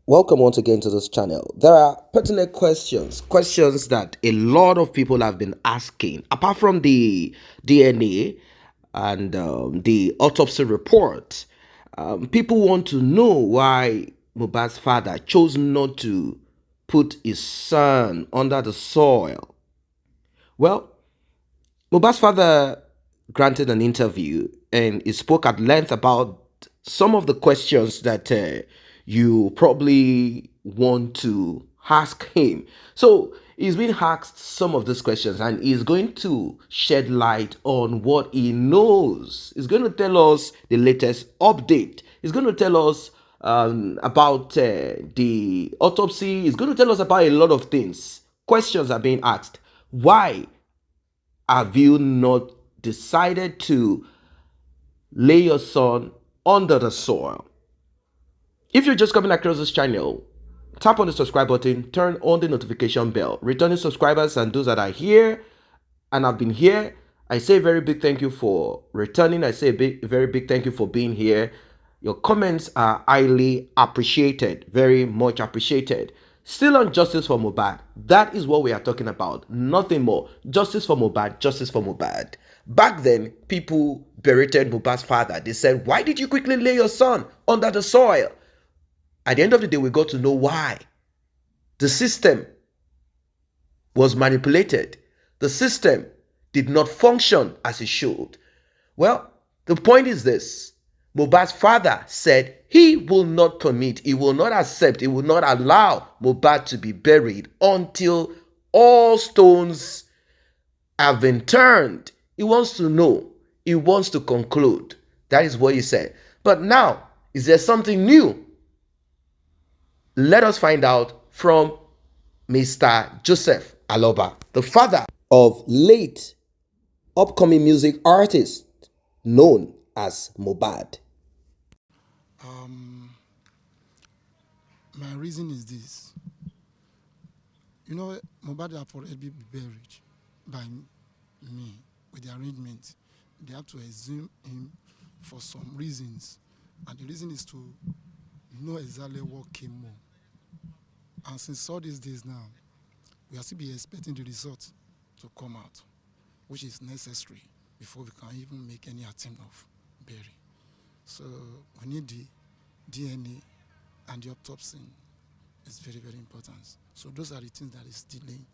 Welcome once again to this channel. There are pertinent questions that a lot of people have been asking. Apart from the DNA and the autopsy report, people want to know why Mohbad's father chose not to put his son under the soil. Well, Mohbad's father granted an interview and he spoke at length about some of the questions that you probably want to ask him. So he's been asked some of these questions and he's going to shed light on what he knows. He's going to tell us the latest update. He's going to tell us about the autopsy. He's going to tell us about a lot of things. Questions are being asked. Why have you not decided to lay your son under the soil? If you're just coming across this channel, tap on the subscribe button, turn on the notification bell. Returning subscribers and those that are here and have been here, I say a very big thank you for returning. I say a very big thank you for being here. Your comments are highly appreciated, very much appreciated. Still on justice for Mohbad. That is what we are talking about. Nothing more. Justice for Mohbad, justice for Mohbad. Back then, people berated Mohbad's father. They said, why did you quickly lay your son under the soil? At the end of the day, we got to know why. The system was manipulated. The system did not function as it should. Well, the point is this. Mohbad's father said he will not permit, he will not accept, he will not allow Mohbad to be buried until all stones have been turned. He wants to know. He wants to conclude. That is what he said. But now, is there something new? Let us find out from Mr. Joseph Aloba, the father of late upcoming music artist known as Mohbad. My reason is this. You know, Mohbad have already been buried by me with the arrangement. They have to exhume him for some reasons. And the reason is to know exactly what came on. And since all these days now, we are still be expecting the result to come out, which is necessary before we can even make any attempt of burying. So we need the DNA and the autopsy. It's very, very important. So those are the things that is delaying.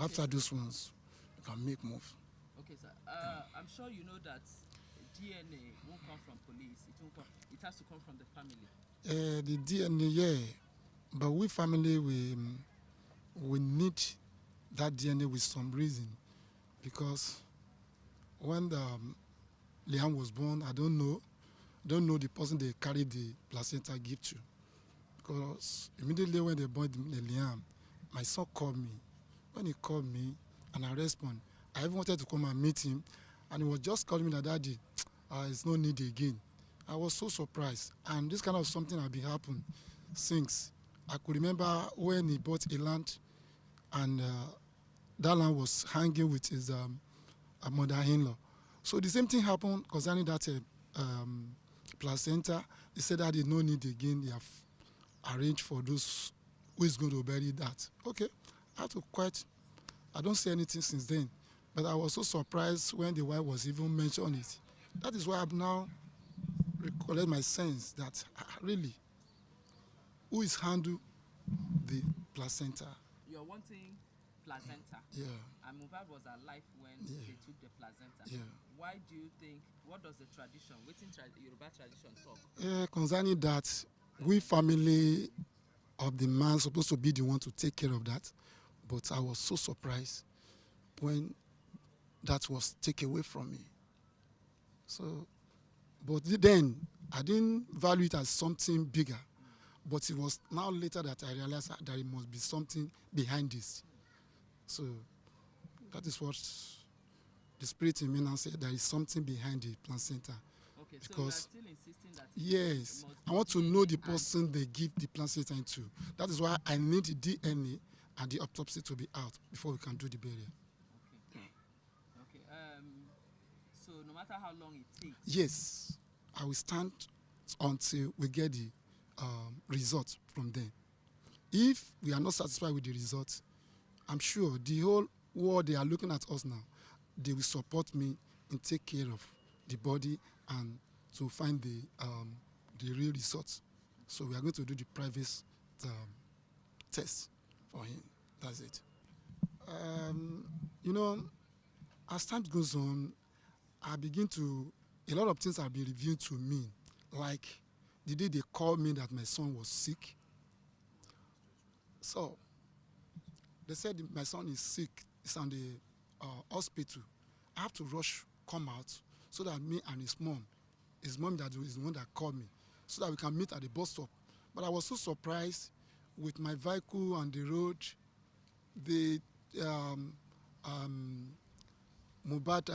After those ones, we can make move. Okay, sir. I'm sure you know that DNA won't come from police. It has to come from the family. The DNA, yeah. But we family, we need that DNA with some reason. Because when Liam was born, I don't know the person they carried the placenta gift to. Because immediately when they born Liam, my son called me. When he called me and I respond, I even wanted to come and meet him, and he was just calling me that, Daddy, it's no need again. I was so surprised, and this kind of something had been happening since. I could remember when he bought a land, and that land was hanging with his mother-in-law. So the same thing happened concerning that placenta. He said that he no need again. They have arranged for those who is going to bury that. Okay, I had to quite. I don't say anything since then, but I was so surprised when the wife was even mentioning it. That is why I've now recollect my sense that really, who is handle the placenta? You're wanting placenta. Yeah. And Mohbad was alive when they took the placenta. Yeah. Why do you think? What does the tradition? Yoruba tradition talk? Concerning that, we family of the man supposed to be the one to take care of that, but I was so surprised when that was taken away from me. So, but then I didn't value it as something bigger, but it was now later that I realized that it must be something behind this. So that is what the spirit in me now said, there is something behind the placenta. Okay, because so you are still insisting that yes, I want to know the person they give the placenta into. That is why I need the DNA and the autopsy to be out before we can do the burial. Okay. Okay. So no matter how long it takes. Yes, I will stand until we get the result from them. If we are not satisfied with the results, I'm sure the whole world, they are looking at us now. They will support me and take care of the body and to find the real results. So we are going to do the private um, test for him. That's it. You know, as time goes on, a lot of things have been revealed to me. Like the day they called me that my son was sick. So they said my son is sick. He's on the hospital. I have to rush, come out, so that me and his mom that is the one that called me, so that we can meet at the bus stop. But I was so surprised with my vehicle on the road. The Mohbad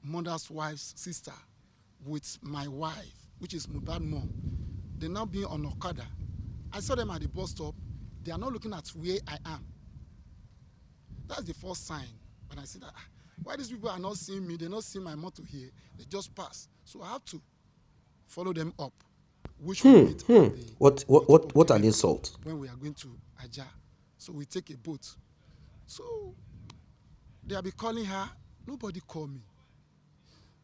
mother's wife's sister with my wife, which is Mohbad mom, they now being on Okada. I saw them at the bus stop. They are not looking at where I am. That's the first sign. When I see that, why these people are not seeing me? They're not seeing my motor here. They just pass. So I have to follow them up, which we meet at the What an insult. when we are going to Aja. So we take a boat. So they'll be calling her. Nobody called me.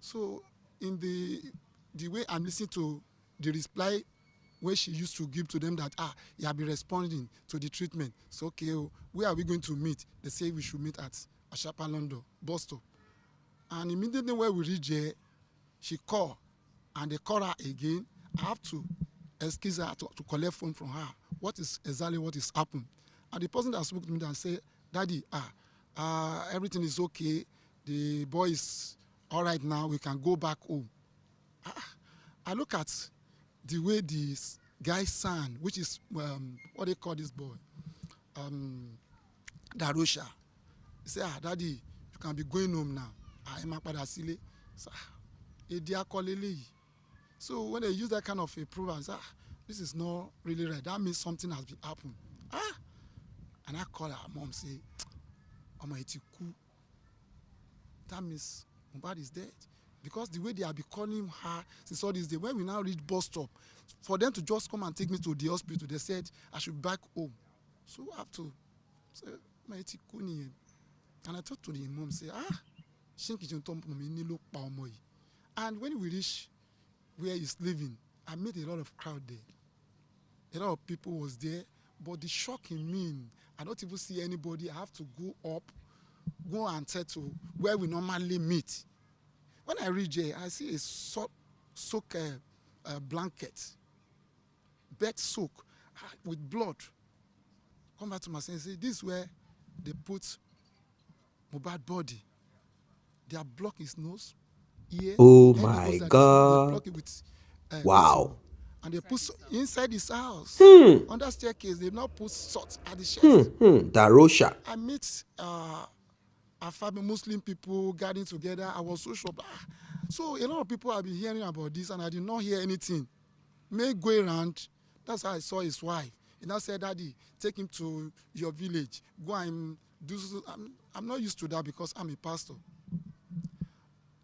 So in the way I'm listening to the reply where she used to give to them that you have been responding to the treatment. So okay, where are we going to meet? They say we should meet at Ashapa London bus stop. And immediately when we reach there, she called and they call her again. I have to excuse her to collect phone from her. What is happened? And the person that spoke to me and said, Daddy, everything is okay. The boy is all right now. We can go back home. I look at the way this guy's son, which is what they call this boy, Darosha. He said, Daddy, you can be going home now. So when they use that kind of approval, I say, this is not really right. That means something has been happened. And I call her mom, say, Oma Etiku. That means Mohbad is dead. Because the way they have been calling her since all this day, when we now reach bus stop, for them to just come and take me to the hospital, they said I should be back home. So I have to say, Oma Etiku niyen. And I talked to the mom, say, and when we reach where he's living, I met a lot of crowd there. A lot of people was there, but the shock in me, I don't even see anybody. I have to go and settle where we normally meet. When I reach there, I see a soak blanket, bed soak with blood. Come back to my sense and say, this is where they put Mohbad body. They have blocked his nose, ear. Oh and my because they God. block it with Wow. and they put inside his house on that staircase. They've not put salt at the chest. Darosha. I meet our family, Muslim people gathering together. I was so shocked. So a lot of people have been hearing about this, and I did not hear anything. May go around. That's how I saw his wife. He now said, Daddy, take him to your village. Go and do. I'm not used to that because I'm a pastor.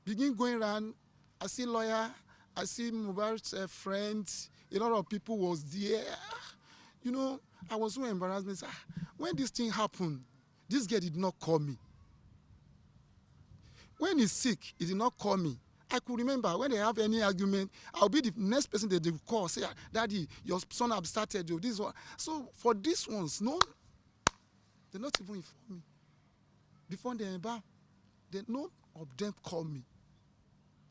Begin going around. I see lawyer. I see Mohbad's friends. A lot of people was there. You know, I was so embarrassed. When this thing happened, this girl did not call me. When he's sick, he did not call me. I could remember when they have any argument, I'll be the next person that they will call, say, Daddy, your son have started, this one. So for these ones, no, they're not even inform me. Before they embark, none of them call me.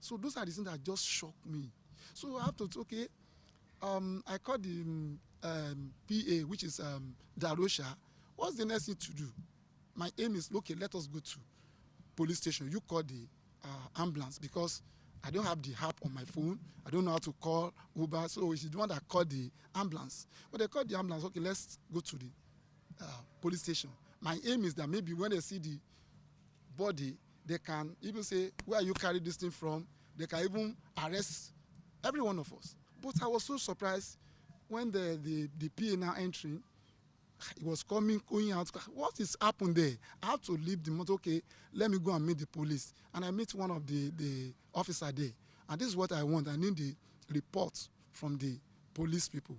So those are the things that just shocked me. So I have to, okay, I called the PA, which is Darosha. What's the next thing to do? My aim is, okay, let us go to police station. You call the ambulance because I don't have the app on my phone. I don't know how to call Uber. So she's the one that called the ambulance. When they called the ambulance, okay, let's go to the police station. My aim is that maybe when they see the body, they can even say, where you carry this thing from? They can even arrest every one of us. But I was so surprised when the PA now entering, he was going out. What is happened there? I have to leave the motor. Okay, let me go and meet the police. And I meet one of the officer there. And this is what I want. I need the report from the police people.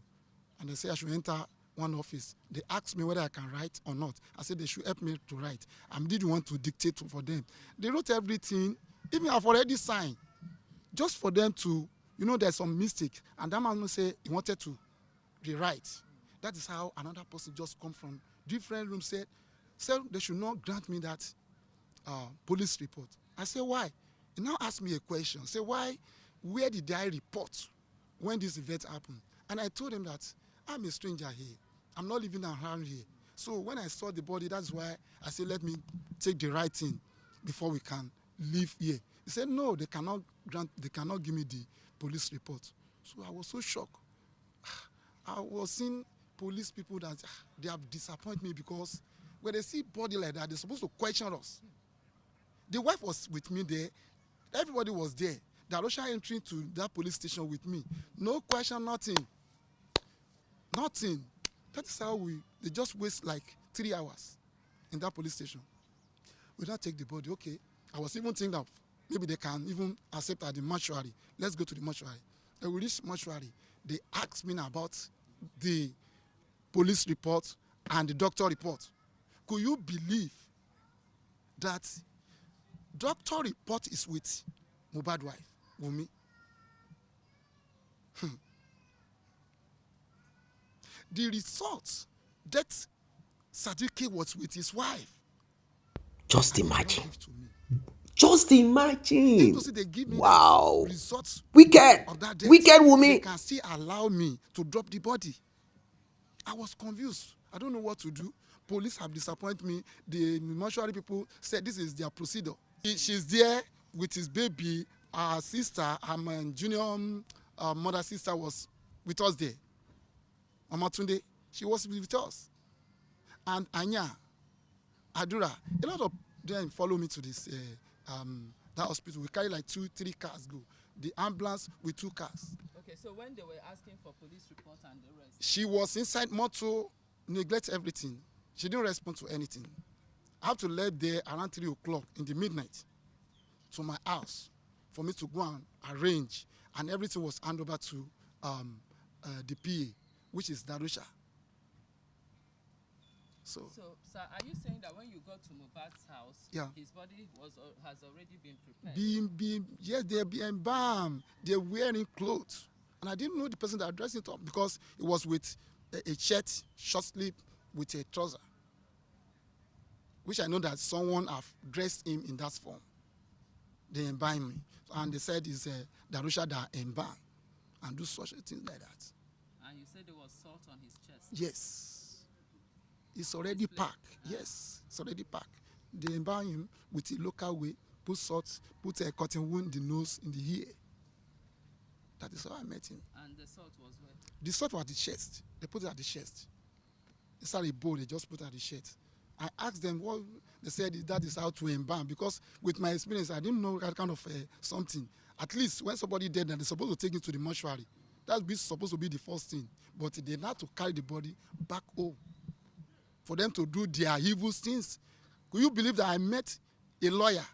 And they say I should enter one office. They asked me whether I can write or not. I said they should help me to write. I didn't want to dictate for them. They wrote everything. Even I've already signed. Just for them to, there's some mistake. And that man will say he wanted to rewrite. That is how another person just come from different rooms, said they should not grant me that police report. I say, why? He now asked me a question. Say, why? Where did I report when this event happened? And I told him that I'm a stranger here. I'm not living around here. So when I saw the body, that's why I said, let me take the right thing before we can leave here. He said, no, they cannot give me the police report. So I was so shocked. I was seeing police people that they have disappointed me, because when they see body like that, they're supposed to question us. The wife was with me there. Everybody was there. The Russia entering to that police station with me. No question, nothing. Nothing. That is how they just waste like 3 hours in that police station. We don't take the body. Okay. I was even thinking of maybe they can even accept at the mortuary. Let's go to the mortuary. When we reach mortuary, they asked me about the police report and the doctor report. Could you believe that doctor report is with Mohbad wife, Wunmi? The result, death certificate was with his wife. Just And he did not imagine. give to me. Just imagine. If they give me Wow. that results Wicked. of that death, Wicked they Wunmi. can still allow me to drop the body. I was confused. I don't know what to do. Police have disappointed me. The mortuary people said this is their procedure. She's there with his baby. Our sister, my junior mother sister, was with us there. Mama Tunde, she was with us. And Anya, Adura, a lot of them follow me to this that hospital. We carry like 2-3 cars go. The ambulance with 2 cars. Okay, so when they were asking for police report and the rest, She was inside motor, neglect everything. She didn't respond to anything. I have to leave there around 3 o'clock in the midnight to my house for me to go and arrange, and everything was handed over to the PA, which is Darusha. So, sir, are you saying that when you got to Mohbad's house, yeah, his body has already been prepared? Yes, they're being embalmed. They're wearing clothes, and I didn't know the person that dressed it up, because it was with a shirt, short sleeve, with a trouser, which I know that someone have dressed him in that form. They embalmed me, and they said it's Darusha that embalm and do such things like that. And you said there was salt on his chest? Yes. It's already packed. Yes, it's already packed. They embalm him with a local way, put salt, put a cotton wound in the nose, in the ear. That is how I met him. And the salt was where? The salt was at the chest. They put it at the chest. It's not a bowl, they just put it at the chest. I asked them what they said that is how to embalm, because with my experience, I didn't know that kind of something. At least when somebody dead, then they're supposed to take it to the mortuary. That's supposed to be the first thing. But they had to carry the body back home for them to do their evil things. Could you believe that I met a lawyer,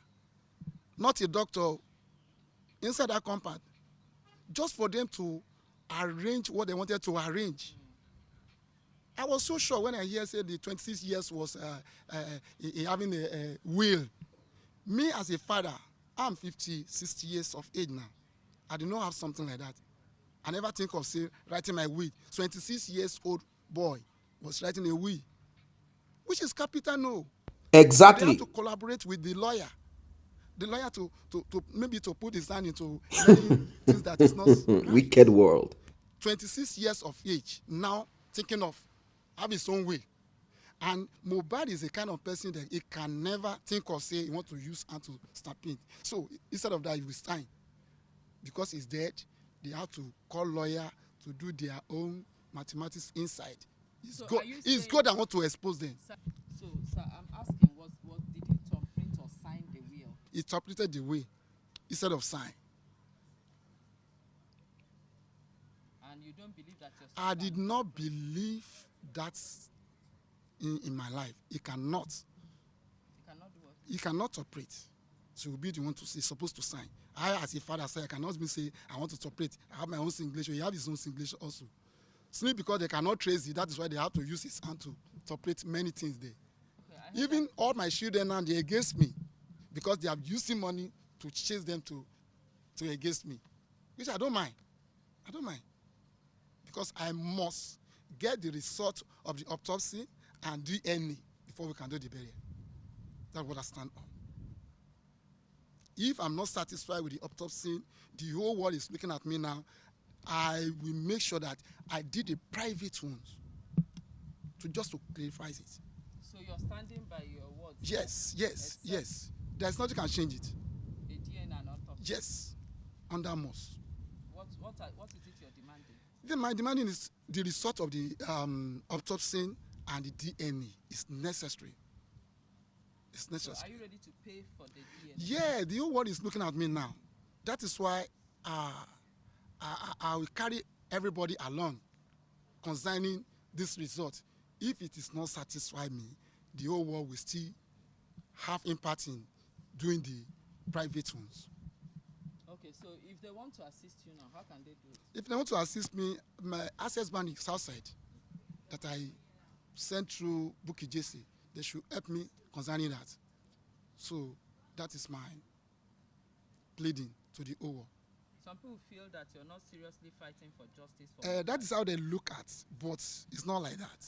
not a doctor, inside that compound, just for them to arrange what they wanted to arrange? I was so sure when I hear say the 26 years was having a will. Me as a father, I'm 50, 60 years of age now. I do not have something like that. I never think of writing my will. 26 years old boy was writing a will, which is capital no. Exactly. They have to collaborate with the lawyer. The lawyer to maybe to put his hand into many things that is not right. Wicked world. 26 years of age, now thinking of have his own way. And Mohbad is a kind of person that he can never think or say he want to use hand to stamp it. So instead of that, he will sign. Because he's dead, they have to call lawyer to do their own mathematics inside. It's God that want to expose them. So, sir, I'm asking, what did he interpret or sign the will? He interpreted the will instead of sign. And you don't believe that your I did not believe that in my life. He cannot. He cannot do what? He cannot operate. So he'll be the one to say, supposed to sign. I, as a father, say I cannot be say I want to operate. I have my own English. He have his own English also. Simply because they cannot trace it, that is why they have to use his hand to operate many things there. Okay, Even all my children now, they're against me because they are using money to chase them to against me, which I don't mind. I don't mind. Because I must get the result of the autopsy and DNA before we can do the burial. That's what I stand on. If I'm not satisfied with the autopsy, the whole world is looking at me now. I will make sure that I did the private ones to clarify it. So you're standing by your words? Yes, yes, yes. There's nothing can change it. A DNA and autopsy? Yes, under most. What is it you're demanding? Then my demanding is the result of the autopsy and the DNA is necessary. It's necessary. So are you ready to pay for the DNA? Yeah, the whole world is looking at me now. That is why I will carry everybody along concerning this result. If it is not satisfy me, the whole world will still have impact in doing the private ones. Okay, so if they want to assist you now, how can they do it? If they want to assist me, my access bank is outside that I sent through Bukky Jesse. They should help me concerning that. So that is my pleading to the whole world. Some people feel that you're not seriously fighting for justice. For that is how they look at, but it's not like that.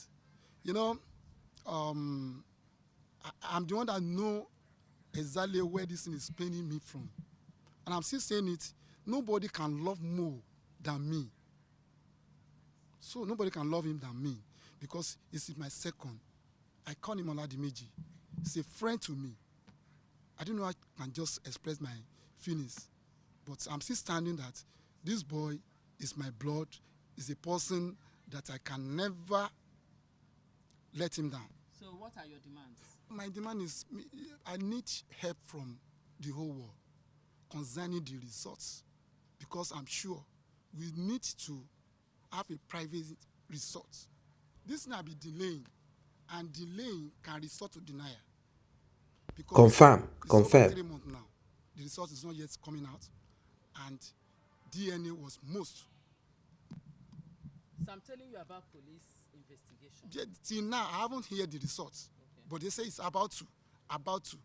You know, I'm the one that know exactly where this thing is paining me from. And I'm still saying it, nobody can love more than me. So nobody can love him than me because he's my second. I call him Oladimeji. He's a friend to me. I don't know how I can just express my feelings. But I'm still standing that this boy is my blood, is a person that I can never let him down. So what are your demands? My demand is I need help from the whole world concerning the results because I'm sure we need to have a private result. This may be delaying, and delaying can result to denial. Because Confirm. it's over 3 months now. The result is not yet coming out, and DNA was most. So I'm telling you about police investigation. Yet, till now, I haven't heard the results, Okay. but they say it's about to.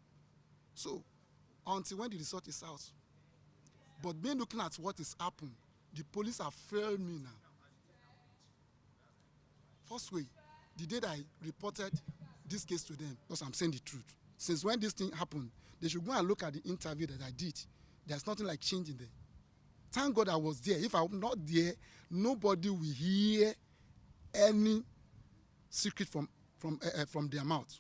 So, until when the result is out. But being looking at what is happened, the police have failed me now. First way, the day that I reported this case to them, because I'm saying the truth. Since when this thing happened, they should go and look at the interview that I did. There's nothing like changing there. Thank God I was there. If I'm not there, nobody will hear any secret from their mouth.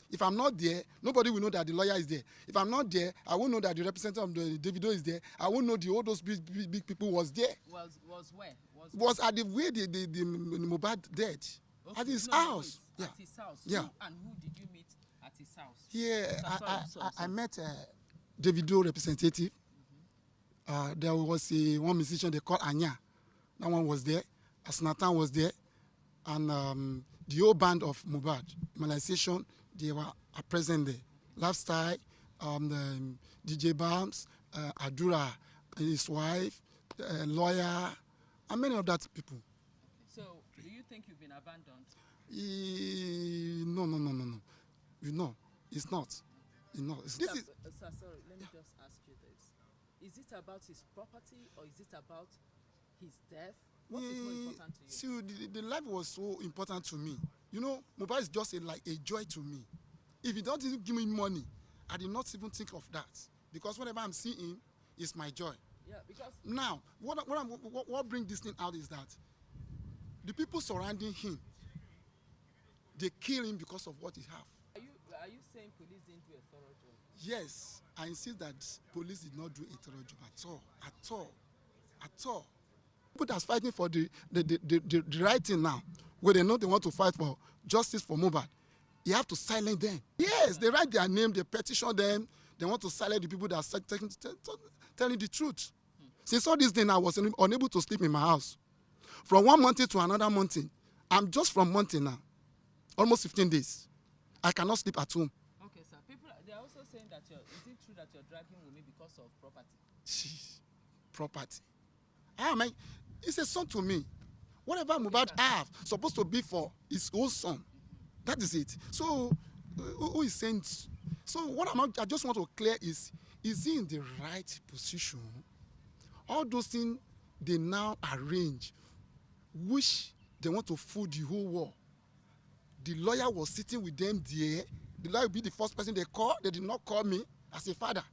If I'm not there, nobody will know that the lawyer is there. If I'm not there, I won't know that the representative of the Davido is there. I won't know all those big people was there. Was where? Was at the way the Mohbad dead. Okay. At his No, house. Wait, Yeah. At his house. Yeah. Who did you meet at his house? Yeah, Sorry. I met Davido representative. There was one musician they called Anya. That one was there. Asnatan was there. And the whole band of Mohbad, Immunization, they were present there. Lifestyle, DJ Bams, Adura, his wife, lawyer, and many of that people. So, do you think you've been abandoned? No. You know, it's not. You know, Sir, sorry, let me just ask you this. Is it about his property or is it about his death? What is more important to you? See, the life was so important to me. You know, Mohbad is just like a joy to me. If he doesn't give me money, I did not even think of that. Because whenever I'm seeing him, it's my joy. Yeah, because Now, what brings this thing out is that the people surrounding him, they kill him because of what he have. are you saying police didn't do a thorough job? Yes, I insist that police did not do a thorough job at all. People that's fighting for the right thing now, where they know they want to fight for justice for Mohbad, you have to silence them. Yes, they write their name, they petition them, they want to silence the people that are telling the truth. Since all this day now, I was unable to sleep in my house. From one mountain to another mountain. I'm just from mountain now. Almost 15 days. I cannot sleep at home. Okay, sir. People, they're also saying that is it true that you're dragging Wunmi because of property? Jeez, property. It's a son to me. Whatever Mohbad have supposed to be for his own son. That is it. So who is saying? So what I just want to clear is he in the right position? All those things they now arrange, which they want to fool the whole world. The lawyer was sitting with them there. The lawyer will be the first person they call. They did not call me as a father.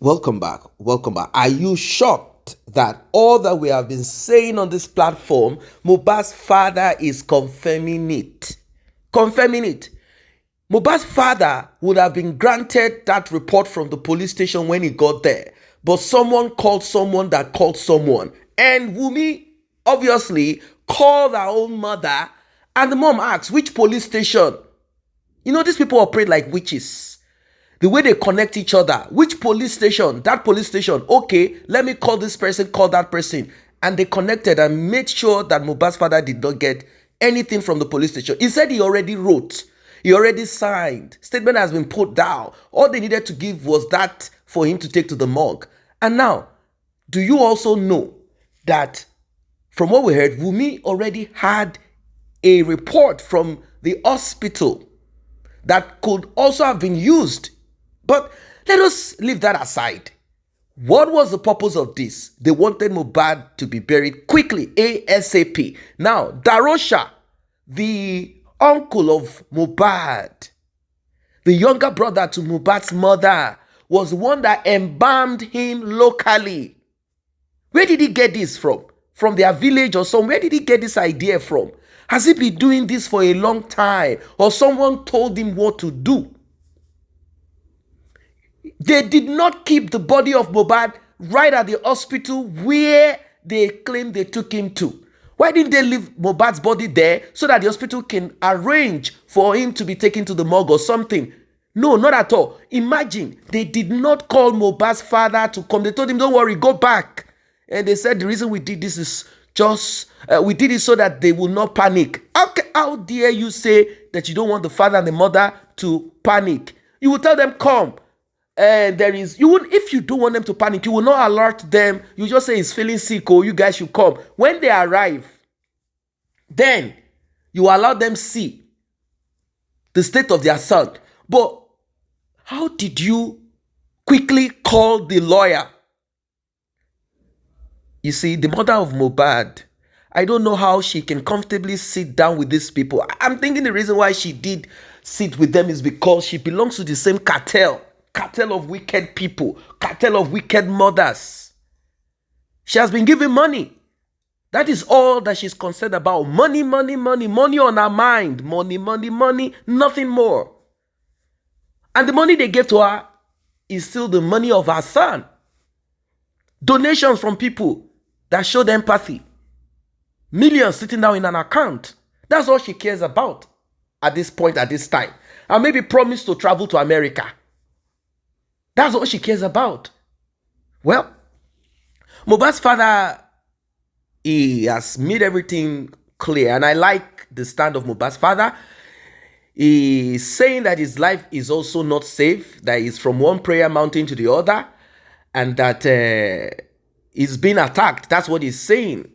Welcome back. Welcome back. Are you shocked that all that we have been saying on this platform, Mohbad's father is confirming it? Confirming it. Mohbad's father would have been granted that report from the police station when he got there. But someone called someone that called someone. And Wunmi obviously called her own mother. And the mom asked, which police station? You know, these people operate like witches. The way they connect each other. Which police station? That police station. Okay, let me call this person, call that person. And they connected and made sure that Mohbad's father did not get anything from the police station. He said he already wrote. He already signed. Statement has been put down. All they needed to give was that for him to take to the morgue. And now, do you also know that from what we heard, Wunmi already had a report from the hospital that could also have been used? But let us leave that aside. What was the purpose of this? They wanted Mohbad to be buried quickly, ASAP. Now, Darosha, the uncle of Mohbad, the younger brother to Mohbad's mother, was the one that embalmed him locally. Where did he get this from? From their village or somewhere? Where did he get this idea from? Has he been doing this for a long time? Or someone told him what to do? They did not keep the body of Mohbad right at the hospital where they claimed they took him to. Why didn't they leave Mohbad's body there so that the hospital can arrange for him to be taken to the morgue or something? No, not at all. Imagine, they did not call Mohbad's father to come. They told him, don't worry, go back. And they said the reason we did this is just, we did it so that they will not panic. How dare you say that you don't want the father and the mother to panic? You will tell them, come. And there is, you would, if you don't want them to panic, you will not alert them. You just say he's feeling sick or you guys should come. When they arrive, then you allow them see the state of their son. But how did you quickly call the lawyer? You see, the mother of Mohbad, I don't know how she can comfortably sit down with these people. I'm thinking the reason why she did sit with them is because she belongs to the same cartel of wicked people, cartel of wicked mothers. She has been given money. That is all that she's concerned about. Money, money, money, money on her mind. Money, money, money, nothing more. And the money they gave to her is still the money of her son. Donations from people that showed empathy. Millions sitting down in an account. That's all she cares about at this point, at this time. And maybe promise to travel to America. That's all she cares about. Well, Mohbad's father, he has made everything clear. And I like the stand of Mohbad's father. He's saying that his life is also not safe, that he's from one prayer mountain to the other, and that he's being attacked. That's what he's saying.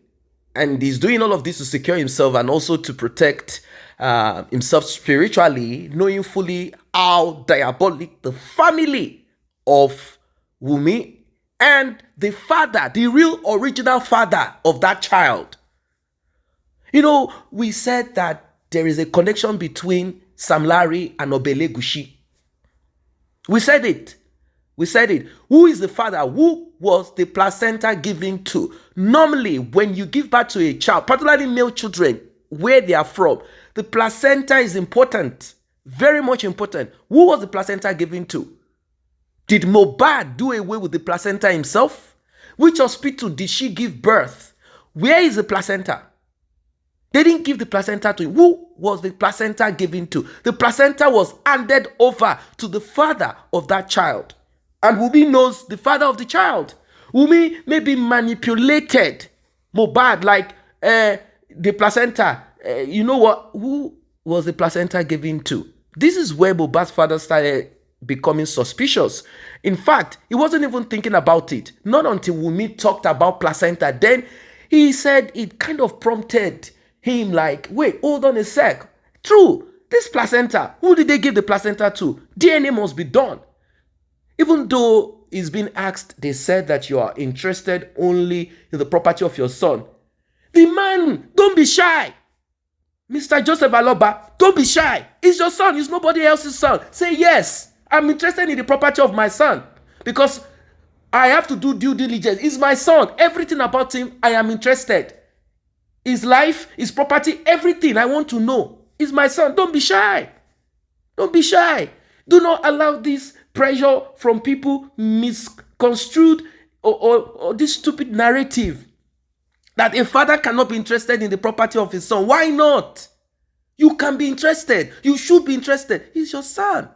And he's doing all of this to secure himself and also to protect himself spiritually, knowing fully how diabolic the family of Wunmi and the father, the real original father of that child. You know, we said that there is a connection between Sam Larry and Obelegushi. We said it. We said it. Who is the father? Who was the placenta given to? Normally, when you give birth to a child, particularly male children, where they are from, the placenta is important. Very much important. Who was the placenta given to? Did Mohbad do away with the placenta himself? Which hospital did she give birth? Where is the placenta? They didn't give the placenta to him. Who was the placenta given to? The placenta was handed over to the father of that child. And Wunmi knows the father of the child. Wunmi maybe manipulated Mohbad like the placenta. You know what? Who was the placenta given to? This is where Mohbad's father started becoming suspicious. In fact, he wasn't even thinking about it. Not until Wunmi talked about placenta. Then He said it kind of prompted him like, wait, hold on a sec. True, this placenta, who did they give the placenta to? DNA must be done. Even though he's been asked, they said that you are interested only in the property of your son. The man, don't be shy. Mr. Joseph Aloba, don't be shy. It's your son, it's nobody else's son. Say, yes, I'm interested in the property of my son because I have to do due diligence. It's my son. Everything about him, I am interested. His life, his property, everything I want to know. It's my son. Don't be shy. Don't be shy. Do not allow this pressure from people misconstrued or this stupid narrative that a father cannot be interested in the property of his son. Why not? You can be interested. You should be interested. He's your son.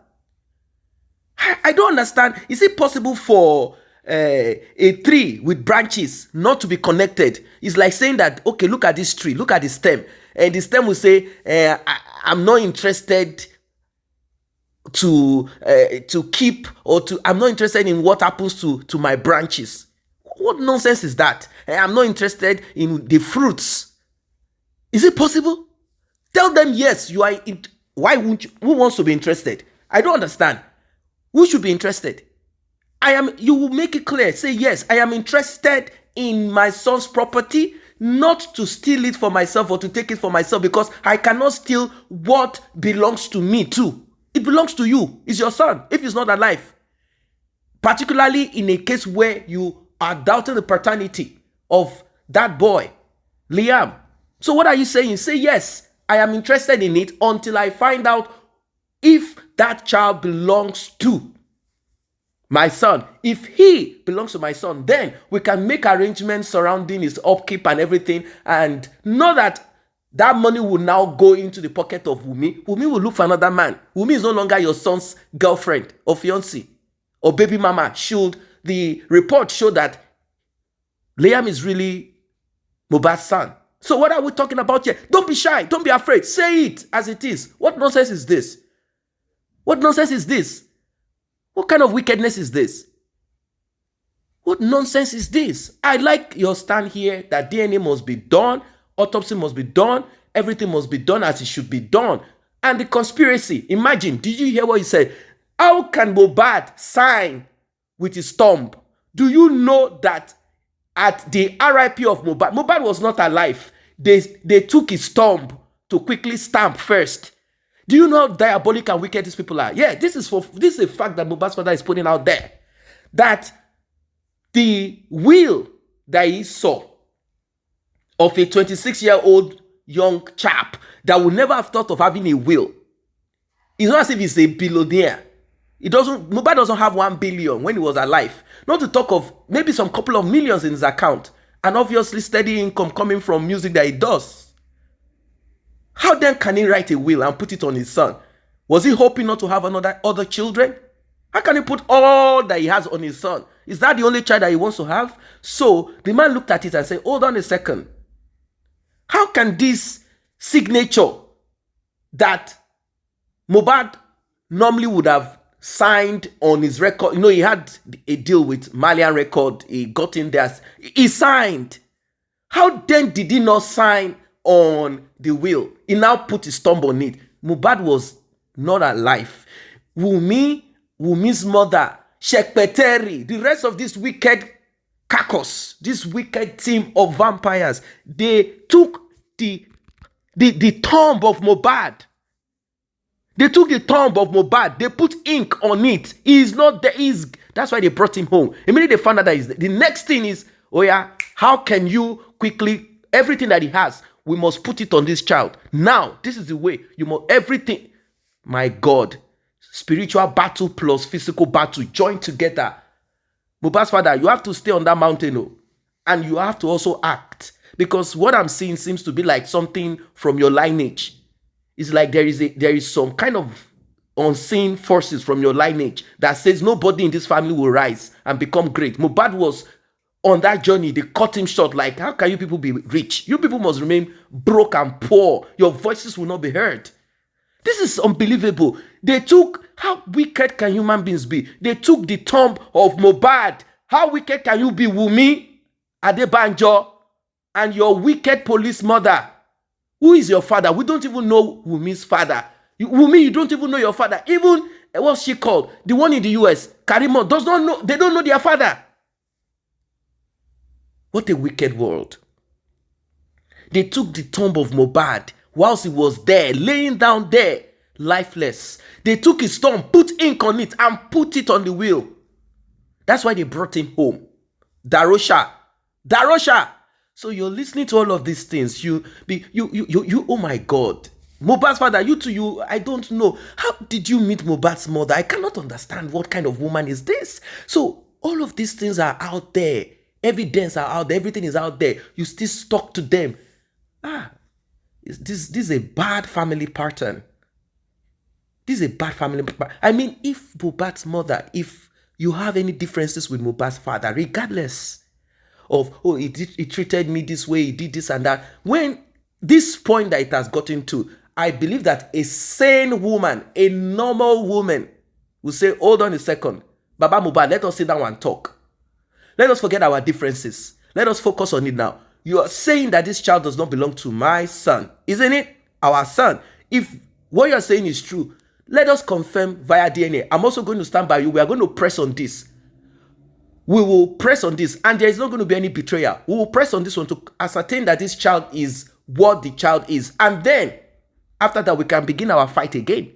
I don't understand. Is it possible for a tree with branches not to be connected? It's like saying that, okay, look at this tree, look at the stem. And the stem will say, I'm not interested to keep I'm not interested in what happens to my branches. What nonsense is that? I'm not interested in the fruits. Is it possible? Tell them yes, you are. Why won't you? Who wants to be interested? I don't understand. Who should be interested? You will make it clear. Say yes, I am interested in my son's property, not to steal it for myself or to take it for myself, because I cannot steal what belongs to me too. It belongs to you. It's your son, if he's not alive. Particularly in a case where you are doubting the paternity of that boy, Liam. So what are you saying? Say yes, I am interested in it until I find out if that child belongs to my son. If he belongs to my son, then we can make arrangements surrounding his upkeep and everything, and know that that money will now go into the pocket of Wunmi. Wunmi will look for another man. Wunmi is no longer your son's girlfriend or fiancé or baby mama. Should the report show that Liam is really Mohbad's son? So what are we talking about here? Don't be shy. Don't be afraid. Say it as it is. What nonsense is this? What nonsense is this? What kind of wickedness is this? What nonsense is this? I like your stand here that DNA must be done, autopsy must be done, everything must be done as it should be done. And the conspiracy, imagine, did you hear what he said? How can Mohbad sign with his thumb? Do you know that at the RIP of Mohbad, Mohbad was not alive. They took his thumb to quickly stamp first. Do you know how diabolic and wicked these people are? Yeah, this is a fact that Mohbad's father is putting out there. That the will that he saw of a 26-year-old young chap that would never have thought of having a will. It's not as if he's a billionaire. Mohbad doesn't have 1 billion when he was alive. Not to talk of maybe some couple of millions in his account. And obviously steady income coming from music that he does. How then can he write a will and put it on his son? Was he hoping not to have other children? How can he put all that he has on his son? Is that the only child that he wants to have? So the man looked at it and said, hold on a second. How can this signature that Mohbad normally would have signed on his record, he had a deal with Malian Record, he got in there, he signed. How then did he not sign on the will? He now put his thumb on it. Mohbad was not alive. Wunmi's mother, Shekpeteri, the rest of this wicked carcass, this wicked team of vampires, they took the thumb of Mohbad. They took the thumb of Mohbad. They put ink on it. He is not there. That's why they brought him home. Immediately they found out that he's there. The next thing is, oh yeah, how can you quickly, everything that he has, we must put it on this child. Now, this is the way. You must, everything. My God. Spiritual battle plus physical battle joined together. Mohbad's father, you have to stay on that mountain. And you have to also act. Because what I'm seeing seems to be like something from your lineage. It's like there is some kind of unseen forces from your lineage that says nobody in this family will rise and become great. Mohbad was on that journey. They cut him short. Like, how can you people be rich? You people must remain broke and poor. Your voices will not be heard. This is unbelievable. How wicked can human beings be? They took the thumb of Mohbad. How wicked can you be, Wunmi, Adebanjo, and your wicked police mother. Who is your father? We don't even know Wunmi's father. Wunmi, you don't even know your father. Even, what's she called? The one in the US, Karimo, does not know. They don't know their father. What a wicked world. They took the tomb of Mohbad whilst he was there, laying down there, lifeless. They took his tomb, put ink on it, and put it on the wheel. That's why they brought him home. Darosha. So you're listening to all of these things. You, oh my God. Mohbad's father, I don't know. How did you meet Mohbad's mother? I cannot understand what kind of woman is this. So all of these things are out there. Evidence are out there. Everything is out there. You still stuck to them. This is a bad family pattern. This is a bad family pattern. I mean, if Mohbad's mother, if you have any differences with Mohbad's father, regardless of, he treated me this way, he did this and that. When this point that it has gotten to, I believe that a sane woman, a normal woman, will say, hold on a second, Baba Mohbad, let us sit down and talk. Let us forget our differences. Let us focus on it now. You are saying that this child does not belong to my son, isn't it? Our son. If what you're saying is true, let us confirm via DNA. I'm also going to stand by you. We are going to press on this. We will press on this, and there is not going to be any betrayal. We will press on this one to ascertain that this child is what the child is. And then, after that, we can begin our fight again.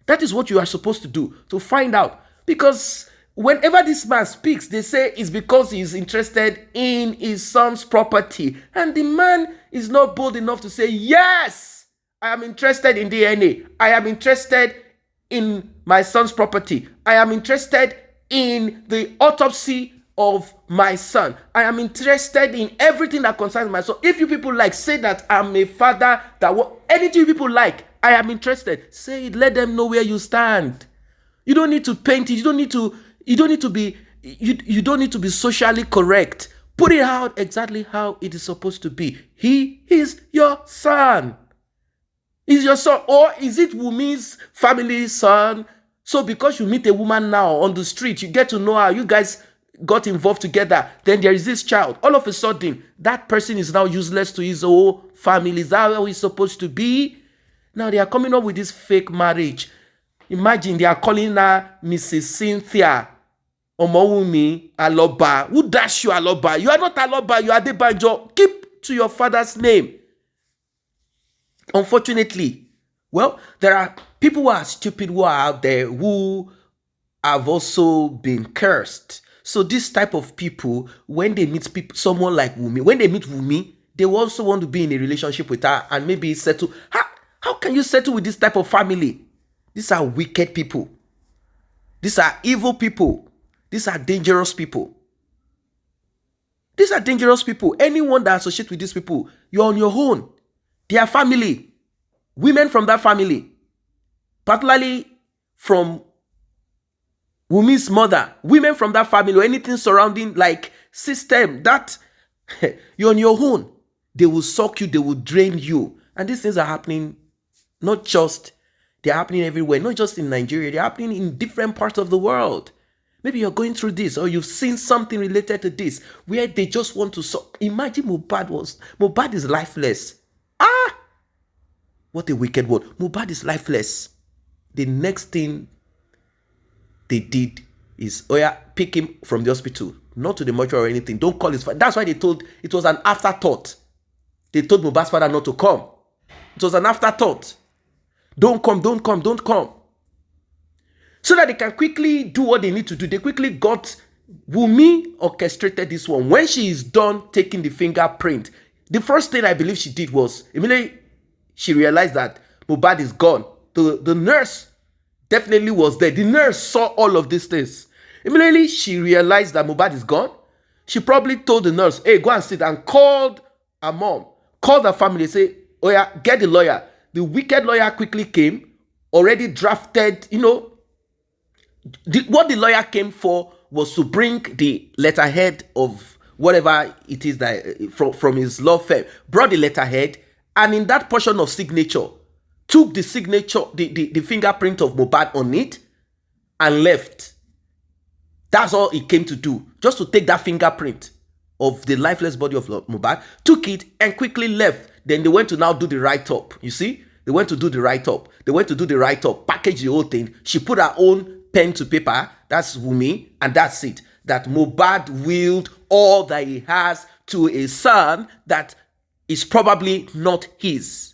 That is what you are supposed to do, to find out. Because whenever this man speaks, they say it's because he is interested in his son's property. And the man is not bold enough to say, yes, I am interested in DNA. I am interested in my son's property. I am interested in the autopsy of my son. I am interested in everything that concerns my son. If you people like, say that I'm a father, that anything people like, I am interested. Say it, let them know where you stand. You don't need to paint it. You don't need to be socially correct. Put it out exactly how it is supposed to be. He is your son. Is your son, or is it Wunmi's family son? So because you meet a woman now on the street, you get to know how you guys got involved together, then there is this child. All of a sudden, that person is now useless to his whole family. Is that how he's supposed to be? Now they are coming up with this fake marriage. Imagine they are calling her Mrs. Cynthia Wunmi Aloba. Who dash you Aloba? You are not Aloba, you are Adebanjo. Keep to your father's name. Unfortunately, well, there are people who are stupid who are out there who have also been cursed. So this type of people, when they meet someone like Wunmi, when they meet Wunmi, they also want to be in a relationship with her and maybe settle. How can you settle with this type of family? These are wicked people. These are evil people. These are dangerous people. These are dangerous people. Anyone that associates with these people, you're on your own. Their family, women from that family, particularly from Wunmi's mother, women from that family or anything surrounding like system, that you're on your own. They will suck you, they will drain you. And these things are happening, not just, they're happening everywhere, not just in Nigeria, they're happening in different parts of the world. Maybe you're going through this or you've seen something related to this where they just want to suck. Imagine Mohbad is lifeless. What a wicked word. Mohbad is lifeless. The next thing they did is, pick him from the hospital. Not to the mortuary or anything. Don't call his father. That's why they told, it was an afterthought. They told Mohbad's father not to come. It was an afterthought. Don't come. So that they can quickly do what they need to do. They quickly got, Wunmi orchestrated this one. When she is done taking the fingerprint, the first thing I believe she did was, immediately she realized that Mohbad is gone. The nurse definitely was there. The nurse saw all of these things. Immediately she realized that Mohbad is gone. She probably told the nurse, hey, go and sit, and called her mom, called her family, say, get the lawyer. The wicked lawyer quickly came, already drafted, what the lawyer came for was to bring the letterhead of whatever it is that from his law firm, brought the letterhead, and in that portion of signature, took the signature, the fingerprint of Mohbad on it, and left. That's all he came to do, just to take that fingerprint of the lifeless body of Mohbad, took it and quickly left. Then they went to now do the write-up. You see? They went to do the write-up. Package the whole thing. She put her own pen to paper. That's Wunmi, and that's it. That Mohbad willed all that he has to a son that is probably not his.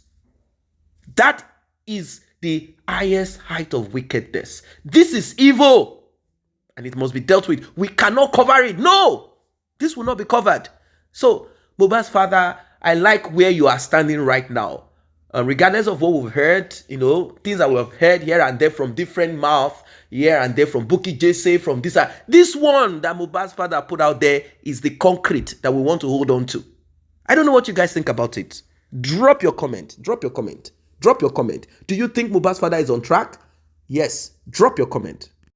That is the highest height of wickedness. This is evil, and it must be dealt with. We cannot cover it. No, this will not be covered. So, Mohbad's father, I like where you are standing right now. Regardless of what we've heard, things that we have heard here and there from different mouths, here and there from Bukky Jesse, from this one that Mohbad's father put out there is the concrete that we want to hold on to. I don't know what you guys think about it. Drop your comment. Do you think Mohbad's father is on track? Yes. Drop your comment.